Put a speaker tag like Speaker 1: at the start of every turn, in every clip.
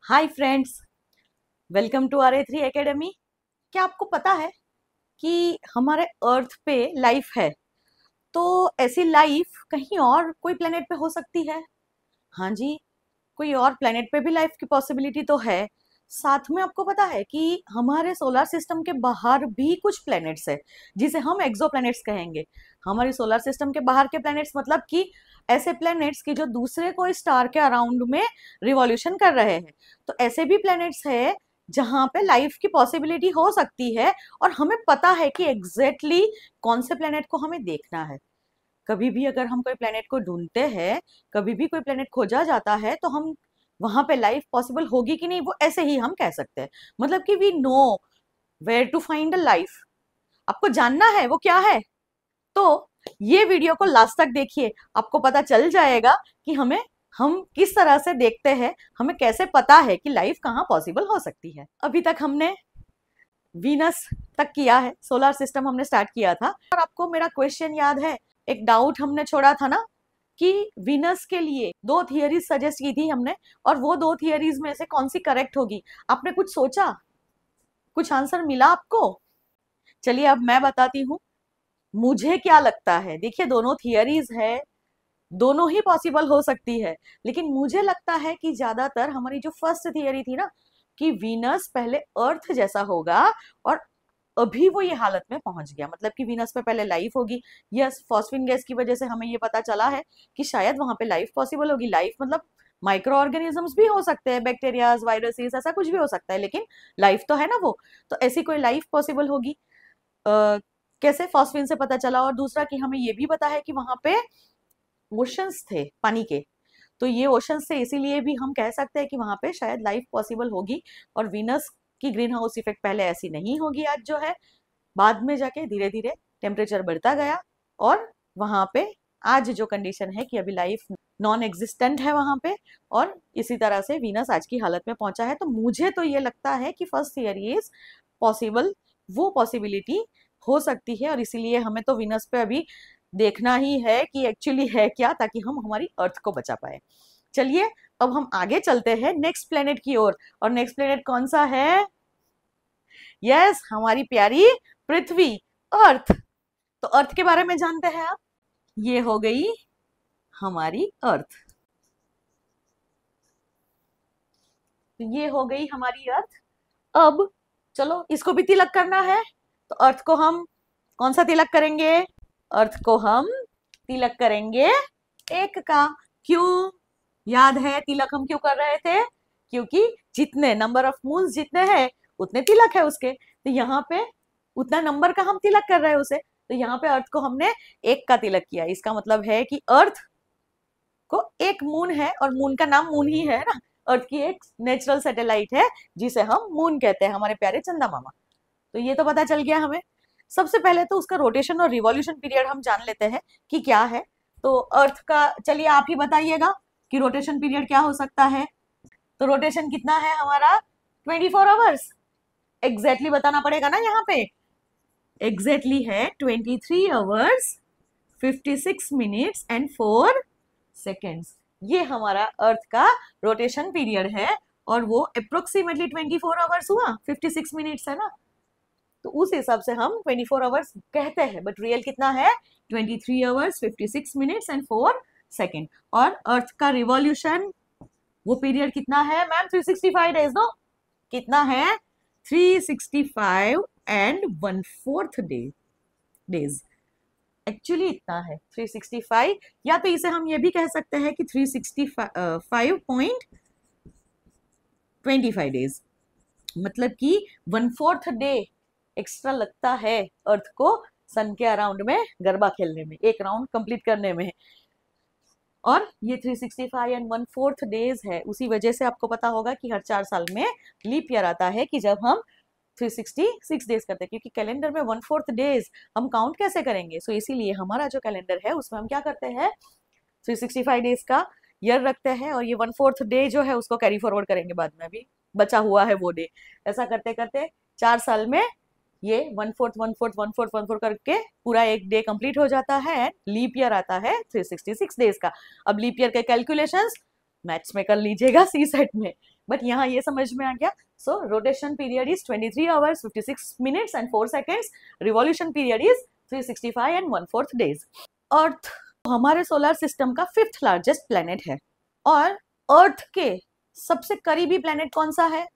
Speaker 1: Hi friends, welcome to RA3 academy. क्या आपको पता है कि हमारे अर्थ पे लाइफ है? तो ऐसी लाइफ कहीं और कोई प्लेनेट पे हो सकती है। हाँ जी, कोई और प्लेनेट पे भी लाइफ की पॉसिबिलिटी तो है। साथ में आपको पता है कि हमारे सोलर सिस्टम के बाहर भी कुछ प्लैनेट्स है जिसे हम एक्सो प्लैनेट्स कहेंगे। हमारी सोलर सिस्टम के बाहर के प्लैनेट्स मतलब कि ऐसे प्लैनेट्स की जो दूसरे कोई स्टार के अराउंड में रिवॉल्यूशन कर रहे हैं। तो ऐसे भी प्लैनेट्स है जहां पे लाइफ की पॉसिबिलिटी हो सकती है और हमें पता है कि एग्जैक्टली कौन से प्लैनेट को हमें देखना है। कभी भी अगर हम कोई प्लेनेट को ढूंढते हैं, कभी भी कोई प्लेनेट खोजा जाता है, तो हम वहां पे लाइफ पॉसिबल होगी कि नहीं वो ऐसे ही हम कह सकते हैं। मतलब कि we know where to find a life. आपको जानना है वो क्या है, तो ये वीडियो को लास्ट तक देखिए। आपको पता चल जाएगा कि हम किस तरह से देखते हैं, हमें कैसे पता है कि लाइफ कहाँ पॉसिबल हो सकती है। अभी तक हमने वीनस तक किया है, सोलर सिस्टम हमने स्टार्ट किया था। और आपको मेरा क्वेश्चन याद है, एक डाउट हमने छोड़ा था ना कि वीनस के लिए दो थियरीज सजेस्ट की थी हमने, और वो दो थियरीज में से कौन सी करेक्ट होगी। आपने कुछ सोचा, कुछ आंसर मिला आपको? चलिए अब मैं बताती हूँ मुझे क्या लगता है। देखिए, दोनों थियरीज है, दोनों ही पॉसिबल हो सकती है, लेकिन मुझे लगता है कि ज्यादातर हमारी जो फर्स्ट थियरी थी ना कि वीनस पहले अर्थ जैसा होगा और अभी वो ये हालत में पहुंच गया, मतलब कि वीनस पे पहले लाइफ होगी। यस, फॉस्फीन गैस की वजह से हमें ये पता चला है कि शायद वहां पे लाइफ पॉसिबल होगी। लाइफ मतलब माइक्रो ऑर्गेनिजम्स भी हो सकते हैं, बैक्टीरियाज, वायरसेस, ऐसा कुछ भी हो सकता है, लेकिन लाइफ तो है ना वो। तो ऐसी कोई लाइफ पॉसिबल होगी। कैसे फॉस्फीन से पता चला। और दूसरा कि हमें ये भी पता है कि वहां पे ओशंस थे पानी के, तो ये ओशन से इसीलिए भी हम कह सकते हैं कि वहां पे शायद लाइफ पॉसिबल होगी। और वीनस की ग्रीन हाउस इफेक्ट पहले ऐसी नहीं होगी आज जो है, बाद में जाके धीरे धीरे टेम्परेचर बढ़ता गया और वहां पे आज जो कंडीशन है कि अभी लाइफ नॉन एग्जिस्टेंट है वहां पे, और इसी तरह से वीनस आज की हालत में पहुंचा है। तो मुझे तो ये लगता है कि फर्स्ट थियरी इज पॉसिबल, वो पॉसिबिलिटी हो सकती है। और इसीलिए हमें तो वीनस पे अभी देखना ही है कि एक्चुअली है क्या, ताकि हम हमारी अर्थ को बचा पाए। चलिए अब हम आगे चलते हैं नेक्स्ट प्लेनेट की ओर। और नेक्स्ट प्लेनेट कौन सा है? यस, हमारी प्यारी पृथ्वी, अर्थ। तो अर्थ के बारे में जानते हैं आप। ये हो गई हमारी अर्थ, तो ये हो गई हमारी अर्थ। अब चलो इसको भी तिलक करना है, तो अर्थ को हम कौन सा तिलक करेंगे? अर्थ को हम तिलक करेंगे एक का। क्यों? याद है तिलक हम क्यों कर रहे थे? क्योंकि जितने नंबर ऑफ मून्स जितने हैं उतने तिलक है उसके, तो यहाँ पे उतना नंबर का हम तिलक कर रहे हैं उसे। तो यहाँ पे अर्थ को हमने एक का तिलक किया। इसका मतलब है कि अर्थ को एक मून है, और मून का नाम मून ही है ना। अर्थ की एक नेचुरल सैटेलाइट है जिसे हम मून कहते हैं, हमारे प्यारे चंदा मामा। तो ये तो पता चल गया हमें। सबसे पहले तो उसका रोटेशन और रिवॉल्यूशन पीरियड हम जान लेते हैं कि क्या है। तो अर्थ का चलिए आप ही बताइएगा कि रोटेशन पीरियड क्या हो सकता है। तो रोटेशन कितना है हमारा? 24 आवर्स। एग्जैक्टली बताना पड़ेगा ना यहाँ पे। एग्जैक्टली है 23 आवर्स 56 मिनट्स एंड 4 सेकेंड्स। ये हमारा अर्थ का रोटेशन पीरियड है, और वो अप्रोक्सीमेटली 24 आवर्स हुआ, 56 मिनट्स है ना। तो उस हिसाब से हम 24 आवर्स कहते हैं, बट रियल कितना है? 23 आवर्स 56 मिनट्स एंड 4 सेकेंड। और अर्थ का रिवॉल्यूशन वो पीरियड कितना है मैम? 365 डेज। नो, कितना है? 365 एंड 1/4 डेज। एक्चुअली इतना है 365, या तो इसे हम ये भी कह सकते हैं कि 365.25 डेज। मतलब कि 1/4 डे एक्स्ट्रा लगता है अर्थ को सन के अराउंड में गरबा खेलने में, एक राउंड कंप्लीट करने में। और ये 365 एंड 1/4 डेज है। उसी वजह से आपको पता होगा कि हर 4 साल में लीप ईयर आता है, कि जब हम 366 डेज करते हैं, क्योंकि कैलेंडर में 1/4 डेज हम काउंट कैसे करेंगे। सो इसीलिए हमारा जो कैलेंडर है उसमें हम क्या करते हैं? 365 डेज का ईयर रखते हैं, और ये 1/4 डे जो है उसको कैरी फॉरवर्ड करेंगे बाद में, अभी बचा हुआ है वो डे। ऐसा करते करते 4 साल में ये 1/4 1/4 1/4 1/4 करके पूरा एक डे कंप्लीट हो जाता है। लीप ईयर आता है 366 डेज का। अब लीप ईयर के कैलकुलेशंस मैथ्स में कर लीजिएगा सी सेट में। बट यहाँ ये समझ में आ गया। So rotation period is 23 hours 56 minutes and 4 seconds, revolution period is 365 and 1/4 days. Earth हमारे सोलर सिस्टम का 5th लार्जेस्ट प्लेनेट है, और अर्थ के सबसे करीबी प्लेनेट कौन सा है?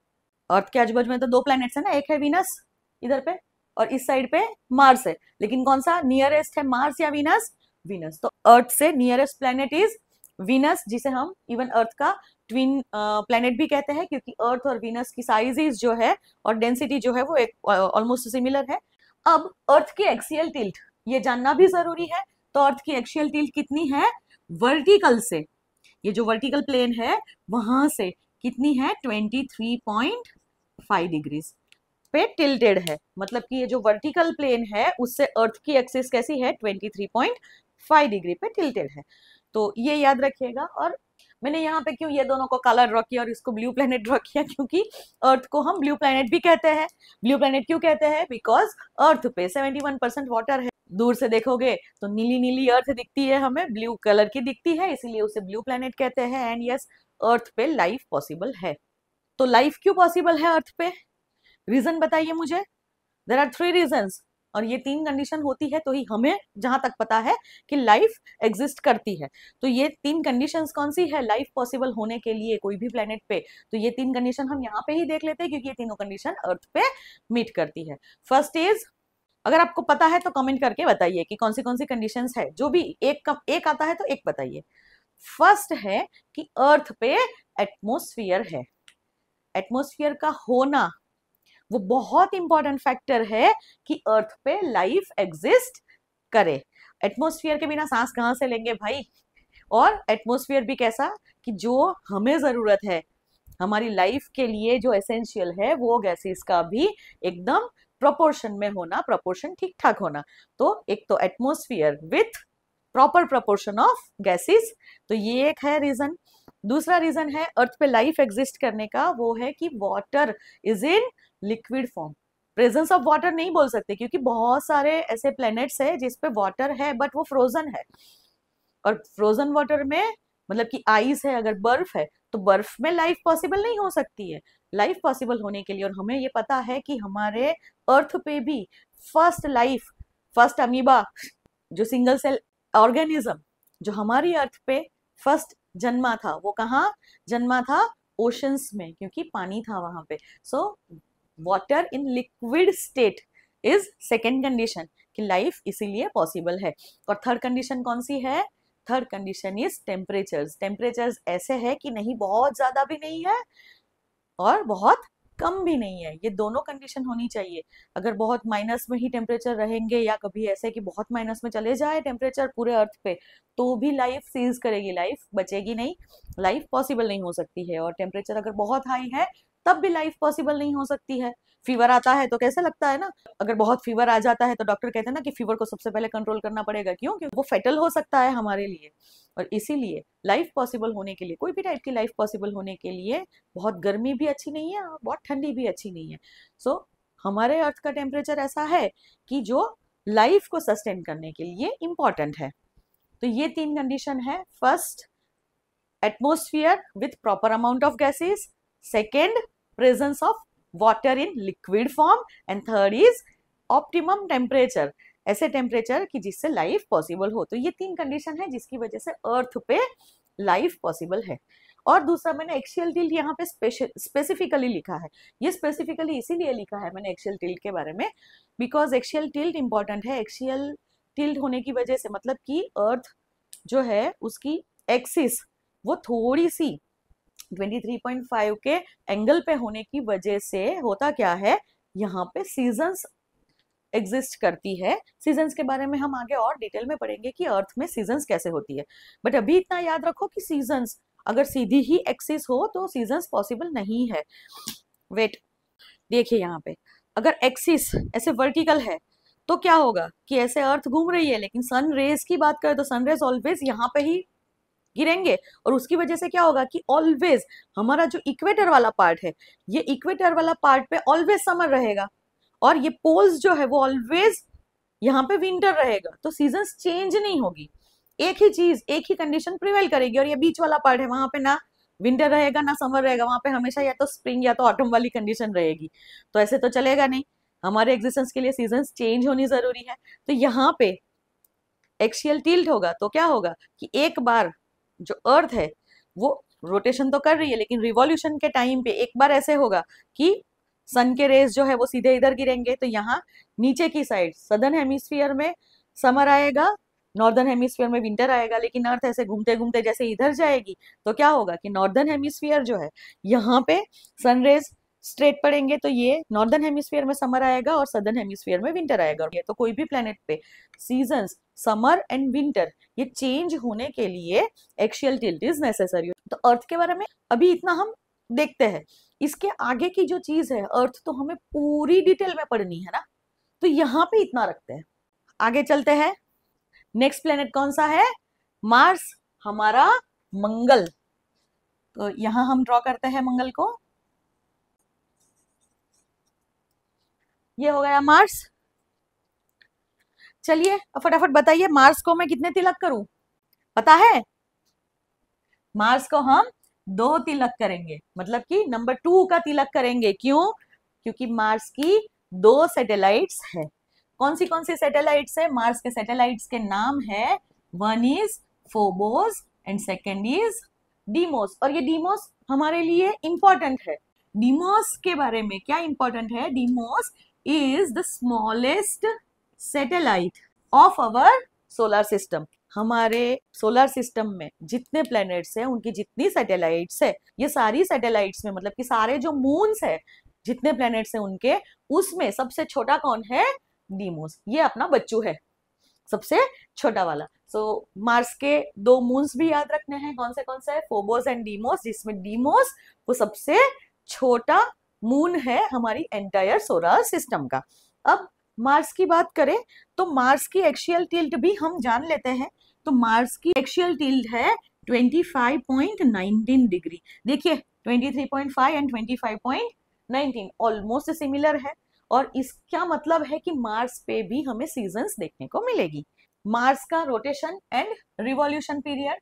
Speaker 1: अर्थ के आजू बाजू में तो 2 प्लैनेट्स है ना, एक है वीनस इधर पे और इस साइड पे मार्स है, लेकिन कौन सा नियरेस्ट है, मार्स या वीनस? वीनस। तो अर्थ से नियरेस्ट प्लैनेट इज वीनस, जिसे हम इवन अर्थ का ट्विन प्लैनेट भी कहते हैं, क्योंकि अर्थ और वीनस की साइजेस जो है और डेंसिटी जो है वो एक ऑलमोस्ट सिमिलर है। अब अर्थ की एक्सियल टिल्ट ये जानना भी जरूरी है। तो अर्थ की एक्सियल टिल्ट कितनी है? वर्टिकल से, ये जो वर्टिकल प्लेन है वहां से कितनी है? 23.5 डिग्रीज पे टिल्टेड है। मतलब कि ये जो वर्टिकल प्लेन है उससे अर्थ की एक्सिस कैसी है? 23.5 डिग्री पे टिल्टेड है। तो ये याद रखिएगा। और मैंने यहाँ पे क्यों ये दोनों को कलर ड्रॉ किया और इसको ब्लू प्लेनेट ड्रॉ किया? क्योंकि अर्थ को हम ब्लू प्लेनेट भी कहते हैं। ब्लू प्लेनेट क्यों कहते हैं? बिकॉज अर्थ पे 71% वाटर है। दूर से देखोगे तो नीली नीली अर्थ दिखती है, हमें ब्लू कलर की दिखती है, इसीलिए उसे ब्लू प्लेनेट कहते हैं। एंड यस, अर्थ पे लाइफ पॉसिबल है। तो लाइफ क्यों पॉसिबल है अर्थ पे? रीजन बताइए मुझे। देयर आर 3 रीजंस, और ये 3 कंडीशन होती है तो ही हमें जहां तक पता है कि लाइफ एग्जिस्ट करती है। तो ये 3 कंडीशंस कौन सी है लाइफ पॉसिबल होने के लिए कोई भी प्लेनेट पे? तो ये 3 कंडीशन हम यहाँ पे ही देख लेते हैं, क्योंकि ये तीनों कंडीशन अर्थ पे मीट करती है। फर्स्ट इज, अगर आपको पता है तो कमेंट करके बताइए कि कौन सी कंडीशंस है। जो भी एक आता है तो एक बताइए। फर्स्ट है कि अर्थ पे एटमॉस्फेयर है। एटमॉस्फेयर का होना वो बहुत इंपॉर्टेंट फैक्टर है कि अर्थ पे लाइफ एग्जिस्ट करे। एटमॉस्फेयर के बिना सांस कहां से लेंगे भाई? और एटमॉस्फेयर भी कैसा कि जो हमें जरूरत है हमारी लाइफ के लिए, जो एसेंशियल है, वो गैसेस का भी एकदम प्रोपोर्शन में होना, प्रोपोर्शन ठीक ठाक होना। तो एक तो atmosphere with proper proportion of gases, तो ये एक है रीजन। दूसरा रीजन है अर्थ पे लाइफ एग्जिस्ट करने का, वो है कि water is in liquid form. Presence of water नहीं बोल सकते, क्योंकि बहुत सारे ऐसे प्लैनेट्स है जिसपे वाटर है बट वो फ्रोजन है, और फ्रोजन वाटर में मतलब कि आइस है, अगर बर्फ है तो बर्फ में लाइफ पॉसिबल नहीं हो सकती है। लाइफ पॉसिबल होने के लिए, और हमें ये पता है कि हमारे अर्थ पे भी फर्स्ट लाइफ, फर्स्ट अमीबा जो सिंगल सेल ऑर्गेनिज्म जो हमारी अर्थ पे फर्स्ट जन्मा था, वो कहाँ जन्मा था? ओशंस में, क्योंकि पानी था वहां पे। So water in liquid state is second condition कि लाइफ इसीलिए पॉसिबल है। और थर्ड कंडीशन कौन सी है? Third condition is temperatures. Temperatures ऐसे है कि नहीं बहुत ज्यादा भी नहीं है और बहुत कम भी नहीं है, ये दोनों कंडीशन होनी चाहिए। अगर बहुत माइनस में ही टेम्परेचर रहेंगे, या कभी ऐसे कि बहुत माइनस में चले जाए टेम्परेचर पूरे अर्थ पे, तो भी लाइफ सीज करेगी, लाइफ बचेगी नहीं, लाइफ पॉसिबल नहीं हो सकती है। और टेम्परेचर अगर बहुत हाई है तब भी लाइफ पॉसिबल नहीं हो सकती है। फीवर आता है तो कैसा लगता है ना, अगर बहुत फीवर आ जाता है तो डॉक्टर कहते हैं ना कि फीवर को सबसे पहले कंट्रोल करना पड़ेगा। क्यों? क्योंकि वो फेटल हो सकता है हमारे लिए। और इसीलिए लाइफ पॉसिबल होने के लिए, कोई भी टाइप की लाइफ पॉसिबल होने के लिए, बहुत गर्मी भी अच्छी नहीं है और बहुत ठंडी भी अच्छी नहीं है। सो हमारे अर्थ का टेम्परेचर ऐसा है कि जो लाइफ को सस्टेन करने के लिए इंपॉर्टेंट है। तो ये 3 कंडीशन है। First, atmosphere with proper amount of gases. Second, presence of water in liquid form. And third is optimum temperature, ऐसे टेम्परेचर कि जिससे लाइफ पॉसिबल हो। तो ये 3 कंडीशन है जिसकी वजह से अर्थ पे लाइफ पॉसिबल है। और दूसरा, मैंने एक्सियल टिल्ट यहाँ पे स्पेसिफिकली लिखा है। ये स्पेसिफिकली इसीलिए लिखा है मैंने एक्सियल टिल्ट के बारे में, बिकॉज एक्सियल टिल्ट इंपॉर्टेंट है। एक्सियल टिल्ट होने की वजह से मतलब कि अर्थ जो है उसकी एक्सिस वो थोड़ी सी 23.5 के एंगल पे होने की वजह से होता क्या है, यहाँ पे सीजन्स एग्जिस्ट करती है। सीजन्स के बारे में हम आगे और डिटेल में पढ़ेंगे कि अर्थ में सीजन्स कैसे होती है। बट अभी इतना याद रखो कि सीजन्स अगर सीधी ही एक्सिस हो तो सीजन्स पॉसिबल नहीं है। वेट, देखिए यहाँ पे अगर एक्सिस ऐसे वर्टिकल है तो क्या होगा कि ऐसे अर्थ घूम रही है, लेकिन सन रेज की बात करें तो सन रेज ऑलवेज यहाँ पे ही गिरेंगे, और उसकी वजह से क्या होगा कि ऑलवेज हमारा जो इक्वेटर वाला पार्ट है, ये इक्वेटर वाला पार्ट पे ऑलवेज समर रहेगा, और ये पोल्स जो है वो ऑलवेज यहाँ पे विंटर रहेगा। तो सीजन्स चेंज नहीं होगी, एक ही चीज, एक ही कंडीशन प्रिवेल करेगी। और ये बीच वाला पार्ट है, वहां पे ना विंटर रहेगा ना समर रहेगा, वहां पे हमेशा या तो स्प्रिंग या तो ऑटम वाली कंडीशन रहेगी। तो ऐसे तो चलेगा नहीं, हमारे एग्जिस्टेंस के लिए सीजन्स चेंज होनी जरूरी है। तो यहाँ पे एक्सियल टिल्ट होगा तो क्या होगा कि एक बार जो अर्थ है वो रोटेशन तो कर रही है, लेकिन रिवॉल्यूशन के टाइम पे एक बार ऐसे होगा कि सन के रेज जो है वो सीधे इधर गिरेंगे। तो यहाँ नीचे की साइड सदर्न हेमिस्फीयर में समर आएगा, नॉर्दर्न हेमिस्फीयर में विंटर आएगा, लेकिन अर्थ ऐसे घूमते घूमते जैसे इधर जाएगी तो क्या होगा कि नॉर्दर्न हेमिस्फीयर जो है यहाँ पे सनरेज स्ट्रेट पड़ेंगे, तो ये नॉर्दर्न हेमिस्फीयर में समर आएगा और सदर्न हेमिस्फीयर में विंटर आएगा। ये तो कोई भी प्लेनेट पे सीजन्स समर एंड विंटर ये चेंज होने के लिए एक्सियल टिल्ट इज नेसेसरी। तो अर्थ के बारे में अभी इतना हम देखते हैं, इसके आगे की जो चीज है अर्थ तो हमें पूरी डिटेल में पढ़नी है ना, तो यहाँ पे इतना रखते हैं। आगे चलते हैं, नेक्स्ट प्लेनेट कौन सा है? मार्स, हमारा मंगल। तो यहां हम ड्रॉ करते हैं मंगल को, ये हो गया मार्स। चलिए फटाफट बताइए मार्स को मैं कितने तिलक करूं? पता है मार्स को हम 2 तिलक करेंगे, मतलब कि नंबर 2 का तिलक करेंगे। क्यों? क्योंकि मार्स की 2 सैटेलाइट्स है। कौन सी सैटेलाइट्स है? मार्स के सैटेलाइट्स के नाम है, one is Phobos and second is Deimos. और ये डीमोस हमारे लिए इंपॉर्टेंट है। डीमोस के बारे में क्या इंपॉर्टेंट है? Deimos is the smallest satellite of our solar system. हमारे सोलर सिस्टम में जितने प्लैनेट्स हैं उनकी जितनी सैटेलाइट्स है, ये सारी सैटेलाइट्स में मतलब कि सारे जो मून्स है जितने प्लैनेट्स हैं उनके, उसमें सबसे छोटा कौन है? डीमोस। ये अपना बच्चू है, सबसे छोटा वाला। सो मार्स के 2 मून्स भी याद रखने हैं। कौन से है? फोबोस एंड डीमोस, जिसमें डीमोस वो सबसे छोटा मून है हमारी एंटायर सोलर सिस्टम का। अब मार्स की बात करें तो मार्स की एक्सियल टिल्ट भी हम जान लेते हैं। तो मार्स की एक्सियल टिल्ट है 25.19 डिग्री। देखिए 23.5 एंड 25.19 ऑलमोस्ट सिमिलर है, और इसका मतलब है कि मार्स पे भी हमें सीजन्स देखने को मिलेगी। मार्स का रोटेशन एंड रिवॉल्यूशन पीरियड,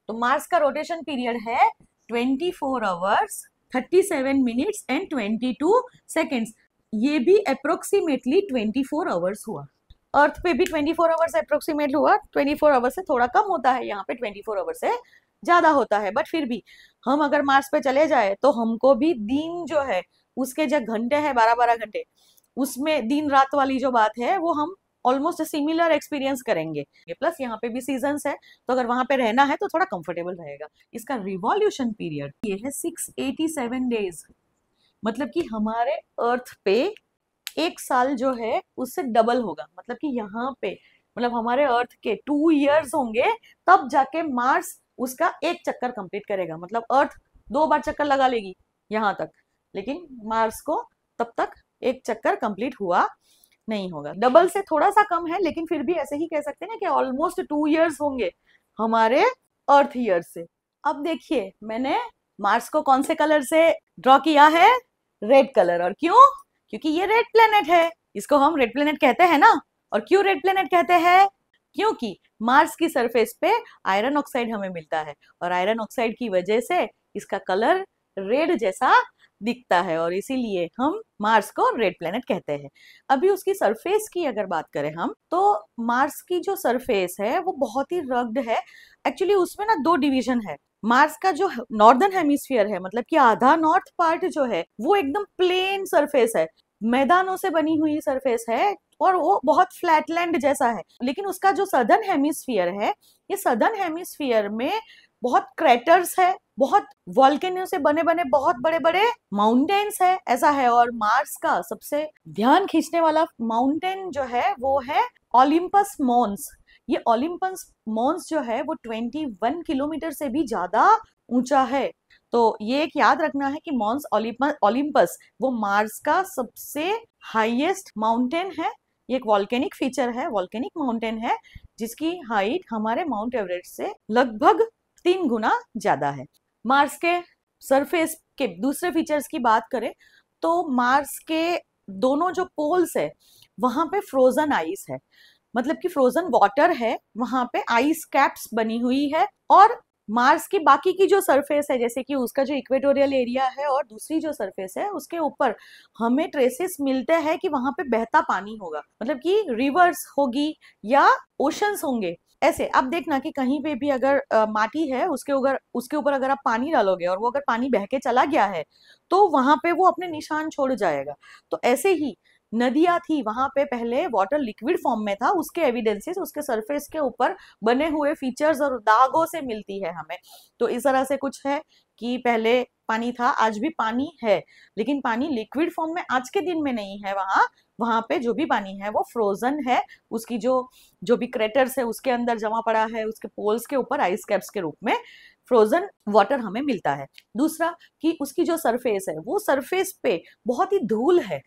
Speaker 1: तो मार्स का रोटेशन पीरियड है 24 आवर्स 37 मिनट्स एंड 22 सेकेंड्स। ये भी अप्रोक्सीमेटली 24 आवर्स हुआ। अर्थ पे भी 24 आवर्स अप्रोक्सीमेट हुआ। 24 आवर्स से थोड़ा कम होता है, यहाँ पे 24 आवर्स से ज्यादा होता है। बट फिर भी हम अगर मार्स पे चले जाए तो हमको भी दिन जो है उसके जो घंटे हैं 12-12 घंटे, उसमें दिन रात वाली जो बात है वो हम ऑलमोस्ट सिमिलर एक्सपीरियंस करेंगे। प्लस यहाँ पे भी सीजन्स है, तो अगर वहां पे रहना है तो थोड़ा कंफर्टेबल रहेगा। इसका रिवॉल्यूशन पीरियड ये है 687 डेज, मतलब कि हमारे अर्थ पे एक साल जो है उससे डबल होगा। मतलब कि यहाँ पे मतलब हमारे अर्थ के 2 इयर्स होंगे, तब जाके मार्स उसका एक चक्कर कंप्लीट करेगा। मतलब अर्थ 2 बार चक्कर लगा लेगी यहाँ तक, लेकिन मार्स को तब तक एक चक्कर कंप्लीट हुआ नहीं होगा। डबल से थोड़ा सा कम है, लेकिन फिर भी ऐसे ही कह सकते हैं कि ऑलमोस्ट 2 इयर्स होंगे हमारे अर्थ ईयर से। अब देखिए मैंने मार्स को कौन से कलर से ड्रॉ किया है? Red colour. और क्यों? क्योंकि ये रेड प्लेनेट है, इसको हम रेड प्लेनेट कहते हैं ना। और क्यों रेड प्लेनेट कहते हैं? क्योंकि मार्स की सरफेस पे आयरन ऑक्साइड हमें मिलता है, और आयरन ऑक्साइड की वजह से इसका कलर रेड जैसा दिखता है, और इसीलिए हम मार्स को रेड प्लेनेट कहते हैं। अभी उसकी सरफेस की अगर बात करें हम, तो मार्स की जो सरफेस है वो बहुत ही रग्ड है। एक्चुअली उसमें ना 2 डिवीजन है। मार्स का जो नॉर्दर्न हेमिस्फीयर है, मतलब कि आधा नॉर्थ पार्ट जो है वो एकदम प्लेन सरफेस है, मैदानों से बनी हुई सरफेस है, और वो बहुत फ्लैटलैंड जैसा है। लेकिन उसका जो सदर्न हेमिस्फीयर है, ये सदर्न हेमिस्फीयर में बहुत क्रेटर्स है, बहुत वॉल्केनो से बने बने बहुत बड़े बड़े माउंटेन्स है, ऐसा है। और मार्स का सबसे ध्यान खींचने वाला माउंटेन जो है वो है ओलिम्पस मॉन्स। ये ओलिम्पस मॉन्स जो है वो 21 किलोमीटर से भी ज्यादा ऊंचा है। तो ये एक याद रखना है कि मॉन्स ओलिम्पस वो मार्स का सबसे हाईएस्ट माउंटेन है। ये एक वॉल्केनिक फीचर है, वॉल्केनिक माउंटेन है, जिसकी हाइट हमारे माउंट एवरेस्ट से लगभग 3 गुना ज्यादा है। मार्स के सरफेस के दूसरे फीचर्स की बात करें तो मार्स के दोनों जो पोल्स है वहां पे फ्रोजन आइस है, मतलब कि फ्रोजन वाटर है, वहां पे आइस कैप्स बनी हुई है। और मार्स की बाकी की जो सरफेस है, जैसे कि उसका जो इक्वेटोरियल एरिया है और दूसरी जो सरफेस है उसके ऊपर हमें ट्रेसेस मिलते हैं कि वहां पे बहता पानी होगा, मतलब कि रिवर्स होगी या ओशंस होंगे। ऐसे आप देखना कि कहीं पे भी अगर माटी है उसके ऊपर अगर आप पानी डालोगे और वो अगर पानी बह के चला गया है तो वहां पे वो अपने निशान छोड़ जाएगा। तो ऐसे ही नदियां थी, वहां पे पहले वाटर लिक्विड फॉर्म में था, उसके एविडेंसेस उसके सरफेस के ऊपर बने हुए फीचर्स और दागों से मिलती है हमें। तो इस तरह से कुछ है कि पहले पानी था, आज भी पानी है, लेकिन पानी लिक्विड फॉर्म में आज के दिन में नहीं है। वहां वहां पे जो भी पानी है वो फ्रोजन है, उसकी जो जो भी क्रेटर्स है उसके अंदर जमा पड़ा है, उसके पोल्स के ऊपर आइस कैप्स के रूप में फ्रोजन वाटर हमें मिलता है। दूसरा कि उसकी जो सरफेस है वो सरफेस पे बहुत ही धूल है,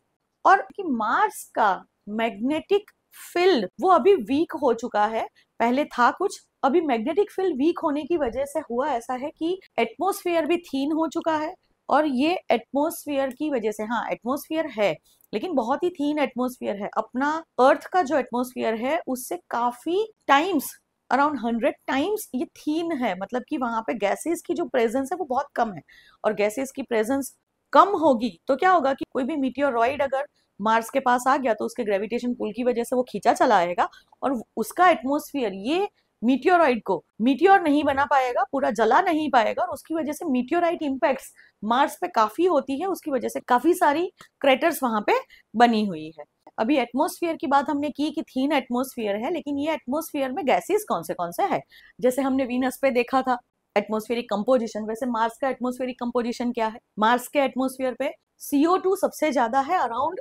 Speaker 1: और कि मार्स का मैग्नेटिक फील्ड वो अभी वीक हो चुका है। पहले था कुछ, अभी मैग्नेटिक फील्ड वीक होने की वजह से हुआ ऐसा है कि एटमॉस्फेयर भी थीन हो चुका है, और ये एटमॉस्फेयर की वजह से, हाँ एटमॉस्फेयर है लेकिन बहुत ही थीन एटमॉस्फेयर है। अपना अर्थ का जो एटमॉस्फेयर है उससे काफी टाइम्स, अराउंड 100 टाइम्स ये थीन है, मतलब कि वहां पे गैसेस की जो प्रेजेंस है वो बहुत कम है। और गैसेस की प्रेजेंस कम होगी तो क्या होगा कि कोई भी मीटियोरॉइड अगर मार्स के पास आ गया तो उसके ग्रेविटेशन पुल की वजह से वो खींचा चला आएगा, और उसका एटमॉस्फेयर ये मीटियोरॉइड को मीटियोर नहीं बना पाएगा, पूरा जला नहीं पाएगा, और उसकी वजह से मीटियोराइट इंपैक्ट्स मार्स पे काफी होती है, उसकी वजह से काफी सारी क्रेटर्स वहां पे बनी हुई है। अभी एटमॉस्फेयर की बात हमने की कि थीन एटमॉस्फेयर है, लेकिन ये एटमॉस्फेयर में गैसेस कौन से है, जैसे हमने वीनस पे देखा था एटमॉस्फेरिक कंपोजिशन, वैसे मार्स का एटमॉस्फेरिक कंपोजिशन क्या है। मार्स के एटमॉस्फेयर पे CO2 सबसे ज्यादा है, अराउंड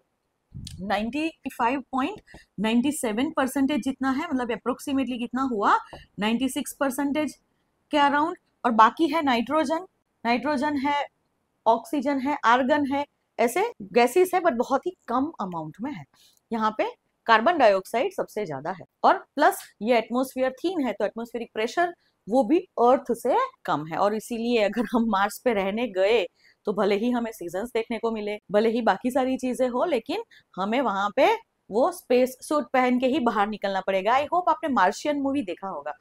Speaker 1: 95.97% जितना है, मतलब अप्रोक्सीमेटली कितना हुआ 96% के अराउंड। और बाकी है नाइट्रोजन, नाइट्रोजन है, ऑक्सीजन है, आर्गन है, ऐसे गैसेस है बट बहुत ही कम अमाउंट में है। यहाँ पे कार्बन डाइऑक्साइड सबसे ज्यादा है, और प्लस ये एटमॉस्फेयर थीन है तो एटमॉस्फेरिक प्रेशर वो भी अर्थ से कम है, और इसीलिए अगर हम मार्स पे रहने गए तो भले ही हमें सीजन्स देखने को मिले, भले ही बाकी सारी चीजें हो, लेकिन हमें वहां पे वो स्पेस सूट पहन के ही बाहर निकलना पड़ेगा। आई होप आपने मार्शियन मूवी देखा होगा,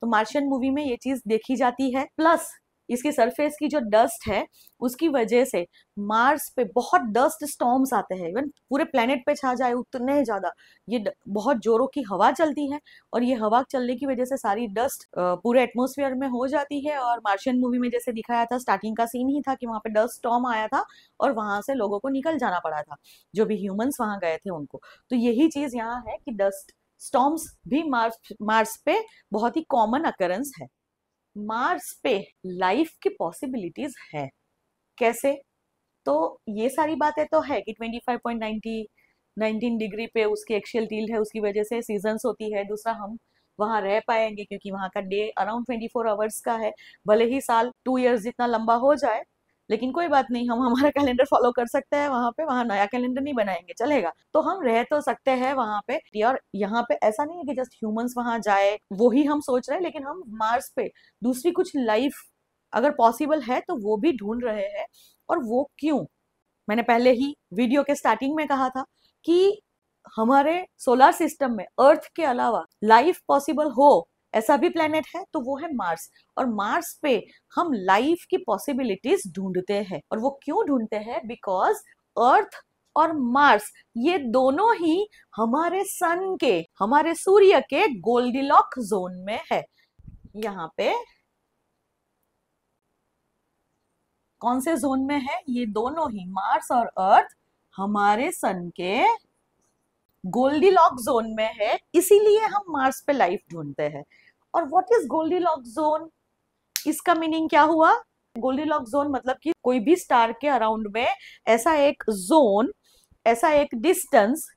Speaker 1: तो मार्शियन मूवी में ये चीज देखी जाती है। प्लस इसकी सरफेस की जो डस्ट है उसकी वजह से मार्स पे बहुत डस्ट स्टॉर्म्स आते हैं, इवन पूरे प्लेनेट पे छा जाए उतने ज्यादा बहुत जोरों की हवा चलती है, और ये हवा चलने की वजह से सारी डस्ट पूरे एटमॉस्फेयर में हो जाती है। और मार्शियन मूवी में जैसे दिखाया था, स्टार्टिंग का सीन ही था कि वहां पे डस्ट स्टॉर्म आया था और वहां से लोगों को निकल जाना पड़ा था, जो भी ह्यूमंस वहां गए थे उनको। तो यही चीज यहाँ है कि डस्ट स्टॉर्म्स भी मार्स पे बहुत ही कॉमन अकरेंस है। मार्स पे लाइफ की पॉसिबिलिटीज है, कैसे? तो ये सारी बातें तो है कि 25.19 डिग्री पे उसकी एक्सियल टिल्ट है, उसकी वजह से सीजन्स होती है। दूसरा, हम वहां रह पाएंगे क्योंकि वहां का डे अराउंड 24 आवर्स का है, भले ही साल 2 इयर्स जितना लंबा हो जाए, लेकिन कोई बात नहीं, हम हमारा कैलेंडर फॉलो कर सकते हैं वहां पे, वहां नया कैलेंडर नहीं बनाएंगे, चलेगा। तो हम रह तो सकते हैं वहां पे, और यहाँ पे ऐसा नहीं है कि जस्ट ह्यूमंस वहां जाए वो ही हम सोच रहे हैं, लेकिन हम मार्स पे दूसरी कुछ लाइफ अगर पॉसिबल है तो वो भी ढूंढ रहे हैं। और वो क्यों, मैंने पहले ही वीडियो के स्टार्टिंग में कहा था कि हमारे सोलर सिस्टम में अर्थ के अलावा लाइफ पॉसिबल हो ऐसा भी प्लेनेट है, तो वो है मार्स। और मार्स पे हम लाइफ की पॉसिबिलिटीज ढूंढते हैं, और वो क्यों ढूंढते हैं? बिकॉज अर्थ और मार्स ये दोनों ही हमारे सन के, हमारे सूर्य के गोल्डीलॉक जोन में है। यहाँ पे कौन से जोन में है? ये दोनों ही, मार्स और अर्थ, हमारे सन के गोल्डीलॉक जोन में है, इसीलिए हम मार्स पे लाइफ ढूंढते हैं। और व्हाट इज गोल्डीलॉक जोन? इसका मीनिंग क्या हुआ? गोल्डीलॉक जोन मतलब कि कोई भी स्टार के अराउंड में ऐसा एक जोन, ऐसा एक डिस्टेंस,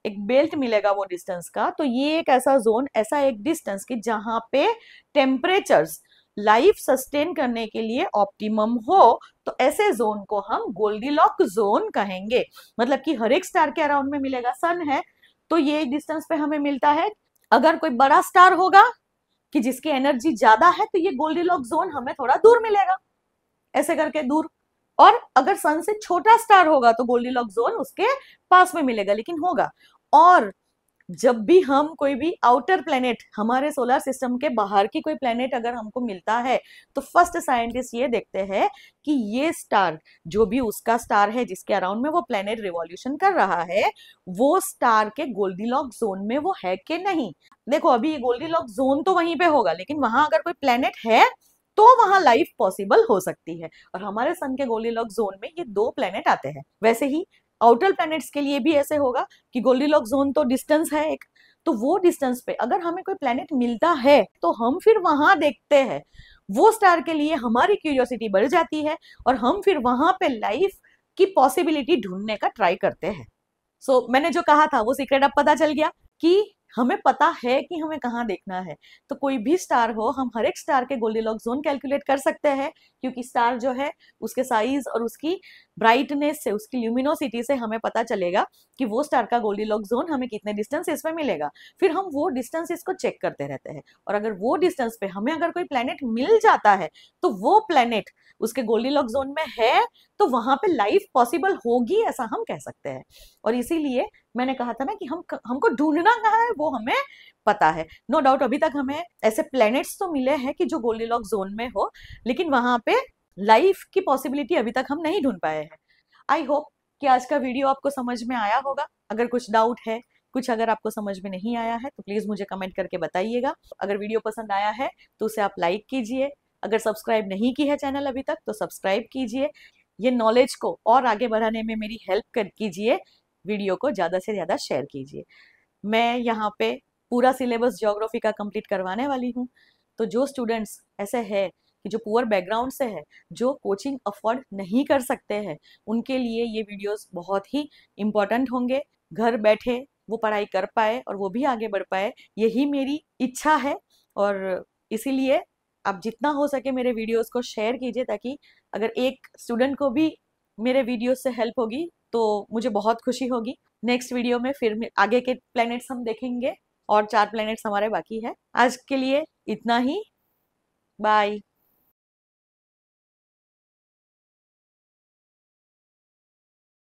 Speaker 1: एक बेल्ट मिलेगा वो डिस्टेंस का। तो ये एक ऐसा जोन, ऐसा एक डिस्टेंस की जहां पे टेम्परेचर्स लाइफ सस्टेन करने के लिए ऑप्टिमम हो, तो ऐसे जोन को हम गोल्डीलॉक जोन कहेंगे। मतलब कि हर एक स्टार के अराउंड में मिलेगा, सन है तो ये डिस्टेंस पे हमें मिलता है। अगर कोई बड़ा स्टार होगा कि जिसकी एनर्जी ज्यादा है तो ये गोल्डीलॉक जोन हमें थोड़ा दूर मिलेगा, ऐसे करके दूर। और अगर सन से छोटा स्टार होगा तो गोल्डीलॉक जोन उसके पास में मिलेगा, लेकिन होगा। और जब भी हम कोई भी आउटर प्लेनेट, हमारे सोलर सिस्टम के बाहर की कोई प्लेनेट अगर हमको मिलता है, तो फर्स्ट साइंटिस्ट ये देखते हैं कि ये स्टार, जो भी उसका स्टार है जिसके अराउंड में वो प्लेनेट रिवॉल्यूशन कर रहा है, वो स्टार के गोल्डीलॉक्स जोन में वो है कि नहीं। देखो अभी गोल्डीलॉक्स जोन तो वहीं पे होगा, लेकिन वहां अगर कोई प्लेनेट है तो वहां लाइफ पॉसिबल हो सकती है। और हमारे सन के गोल्डीलॉक्स जोन में ये दो प्लेनेट आते हैं। वैसे ही आउटर प्लैनेट्स के लिए भी ऐसे होगा कि गोल्डीलॉक्स जोन तो डिस्टेंस है एक, तो वो डिस्टेंस पे अगर हमें कोई प्लेनेट मिलता है तो हम फिर वहां देखते हैं, वो स्टार के लिए हमारी क्यूरियोसिटी बढ़ जाती है और हम फिर वहां पे लाइफ की पॉसिबिलिटी ढूंढने का ट्राई करते हैं। सो मैंने जो कहा था वो सीक्रेट अब पता चल गया कि हमें पता है कि हमें कहाँ देखना है। तो कोई भी स्टार हो, हम हर एक स्टार के गोल्डीलॉक्स जोन कैलकुलेट कर सकते हैं, क्योंकि स्टार जो है उसके साइज और उसकी ब्राइटनेस से, उसकी ल्यूमिनोसिटी से हमें पता चलेगा कि वो स्टार का गोल्डीलॉक्स जोन हमें कितने डिस्टेंस इसमें मिलेगा। फिर हम वो डिस्टेंस इसको चेक करते रहते हैं, और अगर वो डिस्टेंस पे हमें अगर कोई प्लेनेट मिल जाता है तो वो प्लेनेट उसके गोल्डीलॉक्स जोन में है, तो वहां पे लाइफ पॉसिबल होगी, ऐसा हम कह सकते हैं। और इसीलिए मैंने कहा था ना कि हमको ढूंढना कहाँ है वो हमें पता है। नो डाउट अभी तक हमें ऐसे प्लैनेट्स तो मिले हैं कि जो गोल्डीलॉक्स जोन में हो, लेकिन वहां पे लाइफ की पॉसिबिलिटी अभी तक हम नहीं ढूंढ पाए हैं। आई होप कि आज का वीडियो आपको समझ में आया होगा। अगर कुछ डाउट है, कुछ अगर आपको समझ में नहीं आया है, तो प्लीज मुझे कमेंट करके बताइएगा। अगर वीडियो पसंद आया है तो उसे आप लाइक कीजिए। अगर सब्सक्राइब नहीं की है चैनल अभी तक तो सब्सक्राइब कीजिए। ये नॉलेज को और आगे बढ़ाने में मेरी हेल्प कर कीजिए। वीडियो को ज़्यादा से ज़्यादा शेयर कीजिए। मैं यहाँ पे पूरा सिलेबस ज्योग्राफी का कंप्लीट करवाने वाली हूँ। तो जो स्टूडेंट्स ऐसे हैं कि जो पुअर बैकग्राउंड से है, जो कोचिंग अफोर्ड नहीं कर सकते हैं, उनके लिए ये वीडियोस बहुत ही इम्पोर्टेंट होंगे। घर बैठे वो पढ़ाई कर पाए और वो भी आगे बढ़ पाए, यही मेरी इच्छा है। और इसीलिए आप जितना हो सके मेरे वीडियोस को शेयर कीजिए, ताकि अगर एक स्टूडेंट को भी मेरे वीडियोस से हेल्प होगी तो मुझे बहुत खुशी होगी। नेक्स्ट वीडियो में फिर आगे के प्लैनेट्स हम देखेंगे, और 4 प्लैनेट्स हमारे बाकी है। आज के लिए इतना ही। बाय।